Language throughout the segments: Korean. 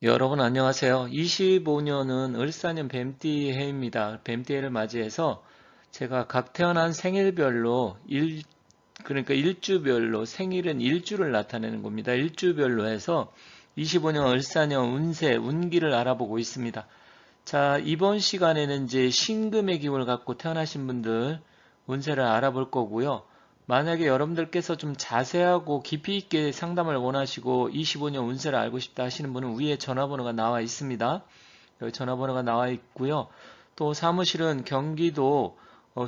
여러분 안녕하세요. 25년은 을사년 뱀띠 해입니다. 뱀띠 해를 맞이해서 제가 각 태어난 생일별로 그러니까 일주별로 생일은 일주를 나타내는 겁니다. 일주별로 해서 25년 을사년 운세, 운기를 알아보고 있습니다. 자, 이번 시간에는 이제 신금의 기운을 갖고 태어나신 분들 운세를 알아볼 거고요. 만약에 여러분들께서 좀 자세하고 깊이 있게 상담을 원하시고 25년 운세를 알고 싶다 하시는 분은 위에 전화번호가 나와 있습니다. 여기 전화번호가 나와 있고요. 또 사무실은 경기도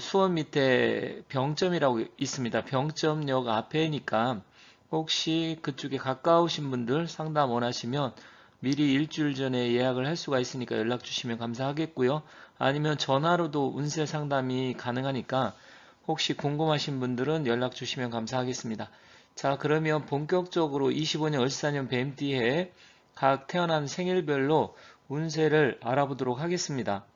수원 밑에 병점이라고 있습니다. 병점역 앞에니까 혹시 그쪽에 가까우신 분들 상담 원하시면 미리 일주일 전에 예약을 할 수가 있으니까 연락 주시면 감사하겠고요. 아니면 전화로도 운세 상담이 가능하니까 혹시 궁금하신 분들은 연락 주시면 감사하겠습니다. 자, 그러면 본격적으로 25년 을사년 뱀띠에 각 태어난 생일별로 운세를 알아보도록 하겠습니다.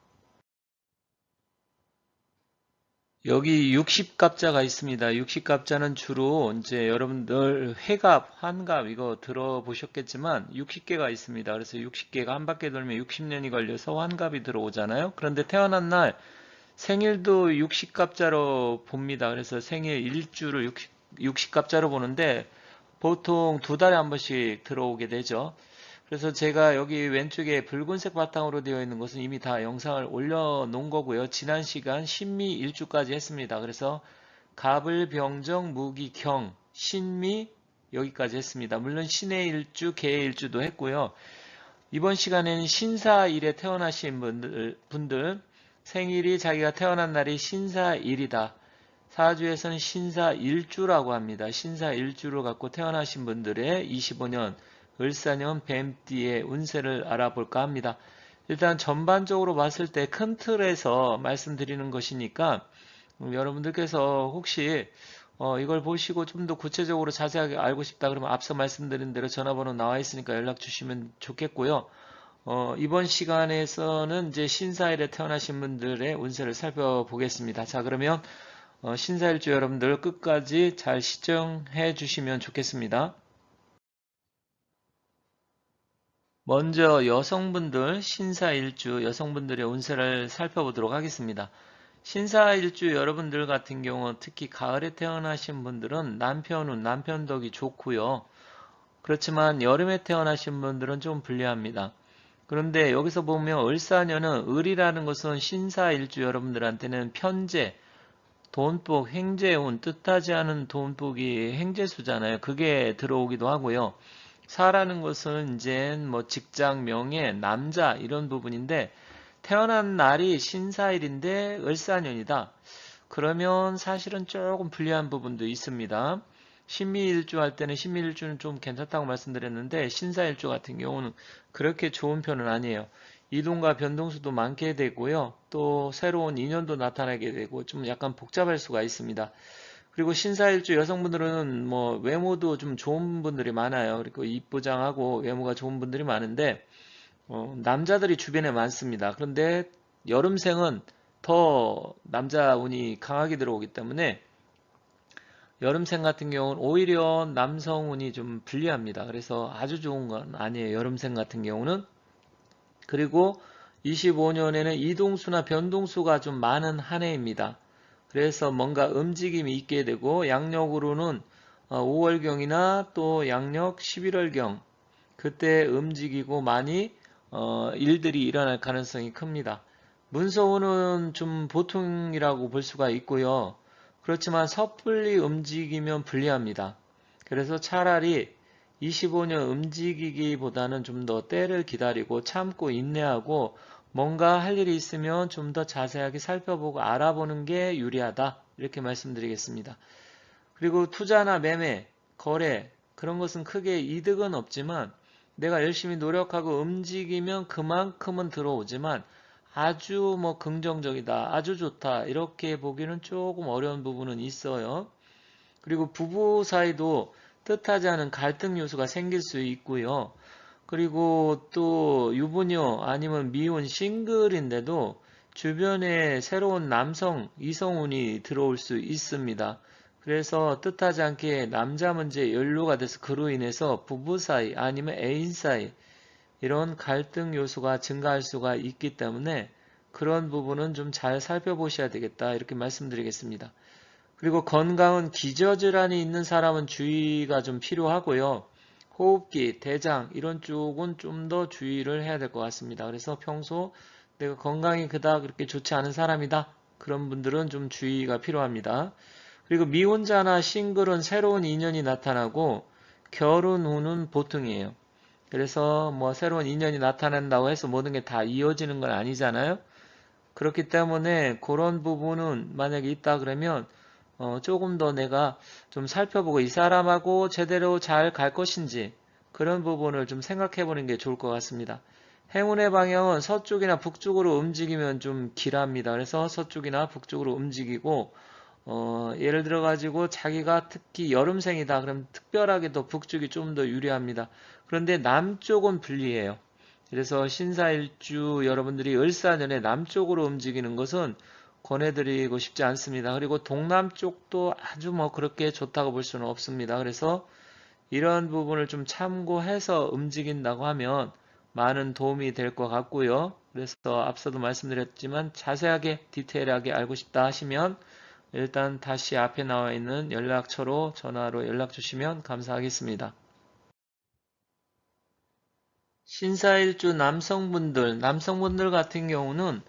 여기 60갑자가 있습니다. 60갑자는 주로 이제 여러분들 회갑, 환갑 이거 들어보셨겠지만 60개가 있습니다. 그래서 60개가 한 바퀴 돌면 60년이 걸려서 환갑이 들어오잖아요. 그런데 태어난 날 생일도 60갑자로 봅니다. 그래서 생일 일주를 60갑자로 보는데 보통 두 달에 한 번씩 들어오게 되죠. 그래서 제가 여기 왼쪽에 붉은색 바탕으로 되어 있는 것은 이미 다 영상을 올려놓은 거고요. 지난 시간 신미 일주까지 했습니다. 그래서 갑을 병정 무기 경 신미 여기까지 했습니다. 물론 신의 일주 개의 일주도 했고요. 이번 시간에는 신사일에 태어나신 분들 생일이 자기가 태어난 날이 신사일이다. 사주에서는 신사일주라고 합니다. 신사일주를 갖고 태어나신 분들의 25년 을사년 뱀띠의 운세를 알아볼까 합니다. 일단 전반적으로 봤을 때 큰 틀에서 말씀드리는 것이니까 여러분들께서 혹시 이걸 보시고 좀 더 구체적으로 자세하게 알고 싶다 그러면 앞서 말씀드린 대로 전화번호 나와 있으니까 연락 주시면 좋겠고요. 이번 시간에서는 이제 신사일에 태어나신 분들의 운세를 살펴보겠습니다. 자, 그러면 신사일주 여러분들 끝까지 잘 시청해 주시면 좋겠습니다. 먼저 여성분들 신사일주 여성분들의 운세를 살펴보도록 하겠습니다. 신사일주 여러분들 같은 경우 특히 가을에 태어나신 분들은 남편운, 남편덕이 좋고요. 그렇지만 여름에 태어나신 분들은 좀 불리합니다. 그런데 여기서 보면 을사년은 을이라는 것은 신사일주 여러분들한테는 편재, 돈복, 행재운, 뜻하지 않은 돈복이 행재수잖아요. 그게 들어오기도 하고요. 사라는 것은 이제 뭐 직장, 명예, 남자 이런 부분인데 태어난 날이 신사일인데 을사년이다. 그러면 사실은 조금 불리한 부분도 있습니다. 신미일주 할 때는 신미일주는 좀 괜찮다고 말씀드렸는데 신사일주 같은 경우는 그렇게 좋은 편은 아니에요. 이동과 변동수도 많게 되고요. 또 새로운 인연도 나타나게 되고 좀 약간 복잡할 수가 있습니다. 그리고 신사일주 여성분들은 뭐 외모도 좀 좋은 분들이 많아요. 그리고 이쁘장하고 외모가 좋은 분들이 많은데 남자들이 주변에 많습니다. 그런데 여름생은 더 남자 운이 강하게 들어오기 때문에 여름생 같은 경우는 오히려 남성 운이 좀 불리합니다. 그래서 아주 좋은 건 아니에요. 여름생 같은 경우는. 그리고 25년에는 이동수나 변동수가 좀 많은 한 해입니다. 그래서 뭔가 움직임이 있게 되고 양력으로는 5월경이나 또 양력 11월경 그때 움직이고 많이 일들이 일어날 가능성이 큽니다. 문서운은 좀 보통이라고 볼 수가 있고요. 그렇지만 섣불리 움직이면 불리합니다. 그래서 차라리 25년 움직이기보다는 좀 더 때를 기다리고 참고 인내하고 뭔가 할 일이 있으면 좀 더 자세하게 살펴보고 알아보는 게 유리하다. 이렇게 말씀드리겠습니다. 그리고 투자나 매매, 거래 그런 것은 크게 이득은 없지만 내가 열심히 노력하고 움직이면 그만큼은 들어오지만 아주 뭐 긍정적이다, 아주 좋다 이렇게 보기는 조금 어려운 부분은 있어요. 그리고 부부 사이도 뜻하지 않은 갈등 요소가 생길 수 있고요. 그리고 또 유부녀 아니면 미혼 싱글인데도 주변에 새로운 남성, 이성운이 들어올 수 있습니다. 그래서 뜻하지 않게 남자 문제에 연루가 돼서 그로 인해서 부부 사이 아니면 애인 사이 이런 갈등 요소가 증가할 수가 있기 때문에 그런 부분은 좀 잘 살펴보셔야 되겠다 이렇게 말씀드리겠습니다. 그리고 건강은 기저질환이 있는 사람은 주의가 좀 필요하고요. 호흡기, 대장 이런 쪽은 좀 더 주의를 해야 될 것 같습니다. 그래서 평소 내가 건강이 그닥 그렇게 좋지 않은 사람이다. 그런 분들은 좀 주의가 필요합니다. 그리고 미혼자나 싱글은 새로운 인연이 나타나고 결혼 후는 보통이에요. 그래서 뭐 새로운 인연이 나타난다고 해서 모든 게 다 이어지는 건 아니잖아요. 그렇기 때문에 그런 부분은 만약에 있다 그러면 조금 더 내가 좀 살펴보고 이 사람하고 제대로 잘 갈 것인지 그런 부분을 좀 생각해 보는 게 좋을 것 같습니다. 행운의 방향은 서쪽이나 북쪽으로 움직이면 좀 길합니다. 그래서 서쪽이나 북쪽으로 움직이고 예를 들어 가지고 자기가 특히 여름생이다 그럼 특별하게 더 북쪽이 좀 더 유리합니다. 그런데 남쪽은 불리해요. 그래서 신사일주 여러분들이 을사년에 남쪽으로 움직이는 것은 권해드리고 싶지 않습니다. 그리고 동남쪽도 아주 뭐 그렇게 좋다고 볼 수는 없습니다. 그래서 이런 부분을 좀 참고해서 움직인다고 하면 많은 도움이 될 것 같고요. 그래서 앞서도 말씀드렸지만 자세하게 디테일하게 알고 싶다 하시면 일단 다시 앞에 나와 있는 연락처로 전화로 연락 주시면 감사하겠습니다. 신사일주 남성분들 같은 경우는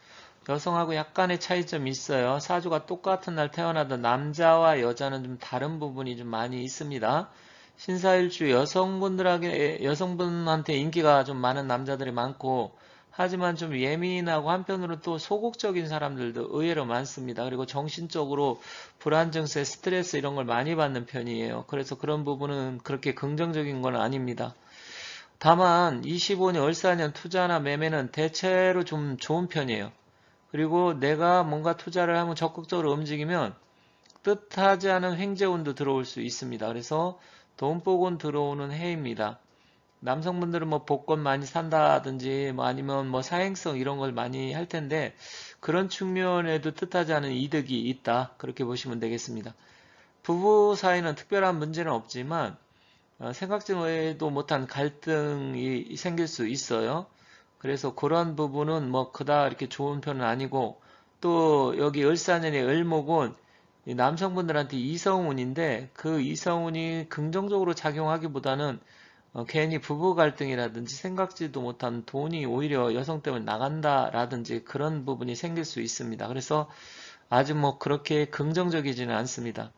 여성하고 약간의 차이점이 있어요. 사주가 똑같은 날 태어나던 남자와 여자는 좀 다른 부분이 좀 많이 있습니다. 신사일주 여성분한테 인기가 좀 많은 남자들이 많고, 하지만 좀 예민하고 한편으로 또 소극적인 사람들도 의외로 많습니다. 그리고 정신적으로 불안정세, 스트레스 이런 걸 많이 받는 편이에요. 그래서 그런 부분은 그렇게 긍정적인 건 아닙니다. 다만 25년 을사년 투자나 매매는 대체로 좀 좋은 편이에요. 그리고 내가 뭔가 투자를 하면 적극적으로 움직이면 뜻하지 않은 횡재운도 들어올 수 있습니다. 그래서 돈복은 들어오는 해입니다. 남성분들은 뭐 복권 많이 산다든지 뭐 아니면 뭐 사행성 이런 걸 많이 할 텐데 그런 측면에도 뜻하지 않은 이득이 있다. 그렇게 보시면 되겠습니다. 부부 사이는 특별한 문제는 없지만 생각지도 못한 갈등이 생길 수 있어요. 그래서 그런 부분은 뭐 그다 이렇게 좋은 편은 아니고 또 여기 을사년의 을목은 남성분들한테 이성운인데 그 이성운이 긍정적으로 작용하기보다는 괜히 부부 갈등이라든지 생각지도 못한 돈이 오히려 여성 때문에 나간다라든지 그런 부분이 생길 수 있습니다. 그래서 아주 뭐 그렇게 긍정적이지는 않습니다.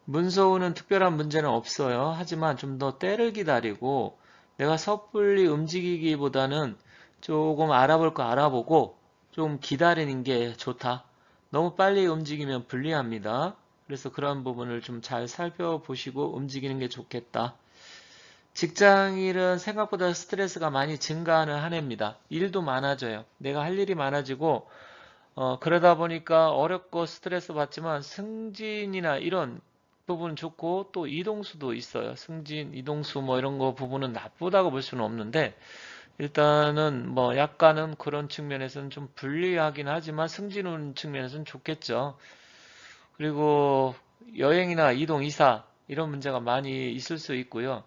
문서우는 특별한 문제는 없어요. 하지만 좀 더 때를 기다리고 내가 섣불리 움직이기보다는 조금 알아볼 거 알아보고 좀 기다리는 게 좋다. 너무 빨리 움직이면 불리합니다. 그래서 그런 부분을 좀 잘 살펴보시고 움직이는 게 좋겠다. 직장일은 생각보다 스트레스가 많이 증가하는 한 해입니다. 일도 많아져요. 내가 할 일이 많아지고 그러다 보니까 어렵고 스트레스 받지만 승진이나 이런 부분 좋고 또 이동수도 있어요. 승진, 이동수 뭐 이런 거 부분은 나쁘다고 볼 수는 없는데 일단은 뭐 약간은 그런 측면에서는 좀 불리하긴 하지만 승진 측면에서는 좋겠죠. 그리고 여행이나 이동, 이사 이런 문제가 많이 있을 수 있고요.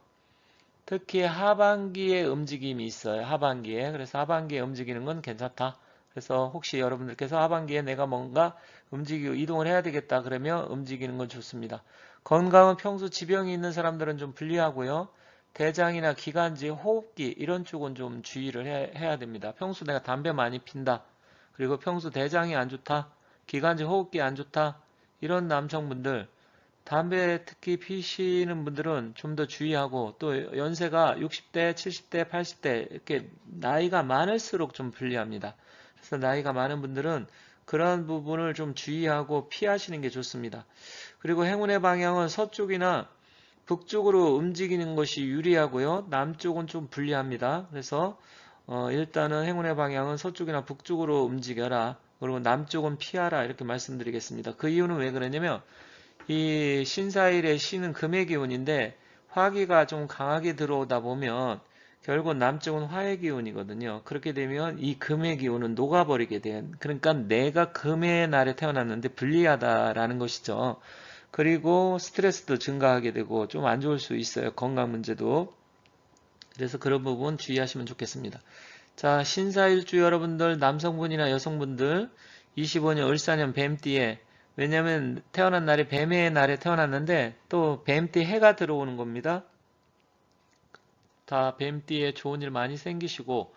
특히 하반기에 움직임이 있어요. 하반기에. 그래서 하반기에 움직이는 건 괜찮다. 그래서 혹시 여러분들께서 하반기에 내가 뭔가 움직이고 이동을 해야 되겠다 그러면 움직이는 건 좋습니다. 건강은 평소 지병이 있는 사람들은 좀 불리하고요. 대장이나 기관지, 호흡기 이런 쪽은 좀 주의를 해야 됩니다. 평소 내가 담배 많이 핀다. 그리고 평소 대장이 안 좋다. 기관지, 호흡기 안 좋다. 이런 남성분들 담배 특히 피시는 분들은 좀 더 주의하고 또 연세가 60대, 70대, 80대 이렇게 나이가 많을수록 좀 불리합니다. 그래서 나이가 많은 분들은 그런 부분을 좀 주의하고 피하시는 게 좋습니다. 그리고 행운의 방향은 서쪽이나 북쪽으로 움직이는 것이 유리하고요. 남쪽은 좀 불리합니다. 그래서 일단은 행운의 방향은 서쪽이나 북쪽으로 움직여라. 그리고 남쪽은 피하라 이렇게 말씀드리겠습니다. 그 이유는 왜 그러냐면 이 신사일의 신은 금의 기운인데 화기가 좀 강하게 들어오다 보면 결국 남쪽은 화의 기운이거든요. 그렇게 되면 이 금의 기운은 녹아버리게 돼요. 그러니까 내가 금의 날에 태어났는데 불리하다라는 것이죠. 그리고 스트레스도 증가하게 되고 좀 안 좋을 수 있어요. 건강 문제도. 그래서 그런 부분 주의하시면 좋겠습니다. 자, 신사일주 여러분들, 남성분이나 여성분들 25년 을사년 뱀띠에, 왜냐면 태어난 날이 뱀의 날에 태어났는데 또 뱀띠 해가 들어오는 겁니다. 다 뱀띠에 좋은 일 많이 생기시고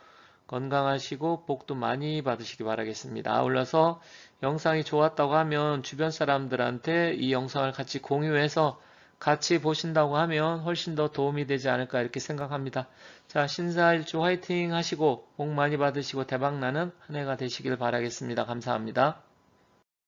건강하시고 복도 많이 받으시기 바라겠습니다. 아울러서 영상이 좋았다고 하면 주변 사람들한테 이 영상을 같이 공유해서 같이 보신다고 하면 훨씬 더 도움이 되지 않을까 이렇게 생각합니다. 자, 신사일주 화이팅 하시고 복 많이 받으시고 대박나는 한 해가 되시길 바라겠습니다. 감사합니다.